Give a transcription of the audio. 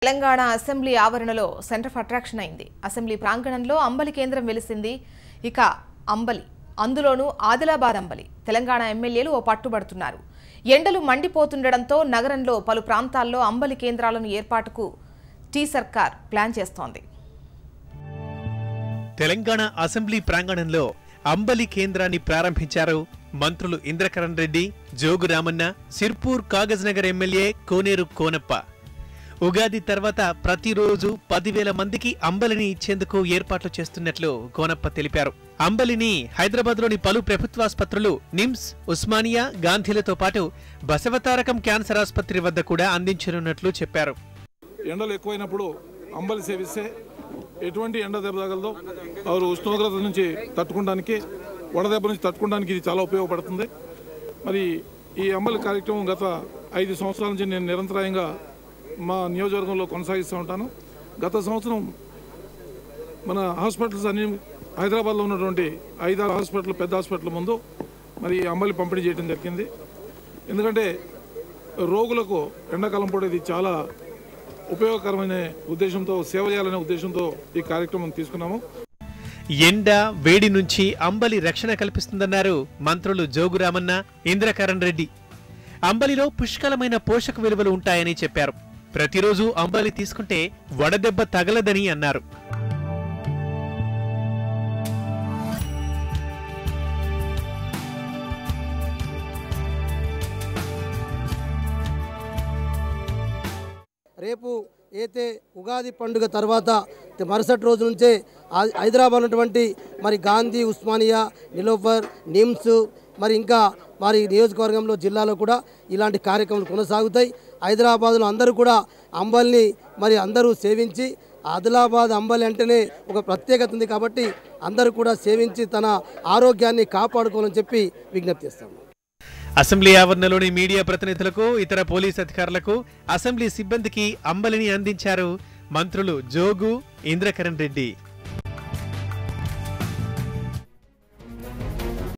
Telangana assembly ఆవరణలో centre of attraction అయింది. Assembly ప్రాంగణంలో అంబలి కేంద్రం వెలిసింది. ఇక అంబలి, అందులోనూ ఆదిలాబాద్ అంబలి. తెలంగాణ ఎమ్మెల్యేలు ఓ పట్టుబడుతున్నారు. ఎండలు మండిపోతుండడంతో నగరంలో పలు ప్రాంతాల్లో అంబలి కేంద్రాలను ఏర్పాటుకు టీ సర్కార్ ప్లాన్ చేస్తోంది. తెలంగాణ అసెంబ్లీ ప్రాంగణంలో అంబలి కేంద్రాన్ని ప్రారంభించారు మంత్రులు ఇంద్రకరణ్ రెడ్డి, జోగు రామన్న, సిర్పూర్ కాగజ్ నగర్ ఎమ్మెల్యే కోనేరు కోనప్ప. ఉగాది తర్వాత ప్రతిరోజు 10,000 మందికి అంబలిని ఇచ్చేందుకు ఏర్పాట్లు చేస్తున్నట్లు కోనప్ప తెలిపారు. అంబలిని హైదరాబాద్లోని పలు ప్రభుత్వాసుపత్రులు నిమ్స్, ఉస్మానియా, గాంధీలతో పాటు బసవతారకం క్యాన్సర్ ఆసుపత్రి వద్ద కూడా అందించనున్నట్లు చెప్పారు. ఎండలు ఎక్కువైనప్పుడు అంబలి సేవిస్తే ఎటువంటి ఎండ దెబ్బ తగలదో, వారు ఉష్ణోగ్రత నుంచి తట్టుకోవడానికి, వడదెబ్బ నుంచి తట్టుకోవడానికి ఇది చాలా ఉపయోగపడుతుంది. మరి ఈ అంబలి కార్యక్రమం గత 5 సంవత్సరాల నుంచి నేను నిరంతరాయంగా మా నియోజకవర్గంలో కొనసాగిస్తూ ఉంటాను. గత సంవత్సరం మన హాస్పిటల్స్ అన్ని హైదరాబాద్లో ఉన్నటువంటి 5-6 హాస్పిటల్, పెద్ద హాస్పిటల్ ముందు మరి అంబలి పంపిణీ చేయడం జరిగింది. ఎందుకంటే రోగులకు ఎండాకాలం పూట ఇది చాలా ఉపయోగకరమైన ఉద్దేశంతో, సేవ చేయాలనే ఉద్దేశంతో ఈ కార్యక్రమం తీసుకున్నాము. ఎండ, వేడి నుంచి అంబలి రక్షణ కల్పిస్తుందన్నారు మంత్రులు జోగు రామన్న, ఇంద్రకరణ్ రెడ్డి. అంబలిలో పుష్కలమైన పోషక విలువలు ఉంటాయని చెప్పారు. ప్రతిరోజు అంబలి తీసుకుంటే వడదెబ్బ తగలదని అన్నారు. రేపు అయితే ఉగాది పండుగ తర్వాత మరుసటి రోజు నుంచే హైదరాబాద్ ఉన్నటువంటి మరి గాంధీ, ఉస్మానియా, నిలోఫర్, నిమ్స్, మరి ఇంకా మరి నియోజకవర్గంలో, జిల్లాలో కూడా ఇలాంటి కార్యక్రమాలు కొనసాగుతాయి. హైదరాబాద్లో అందరూ కూడా అంబలిని మరి అందరూ సేవించి, ఆదిలాబాద్ అంబలి అంటేనే ఒక ప్రత్యేకత ఉంది కాబట్టి అందరూ కూడా సేవించి తన ఆరోగ్యాన్ని కాపాడుకోవాలని చెప్పి విజ్ఞప్తి చేస్తాము. అసెంబ్లీ ఆవరణలోని మీడియా ప్రతినిధులకు, ఇతర పోలీస్ అధికారులకు, అసెంబ్లీ సిబ్బందికి అంబలిని అందించారు మంత్రులు జోగు, ఇంద్రకరణ్ రెడ్డి.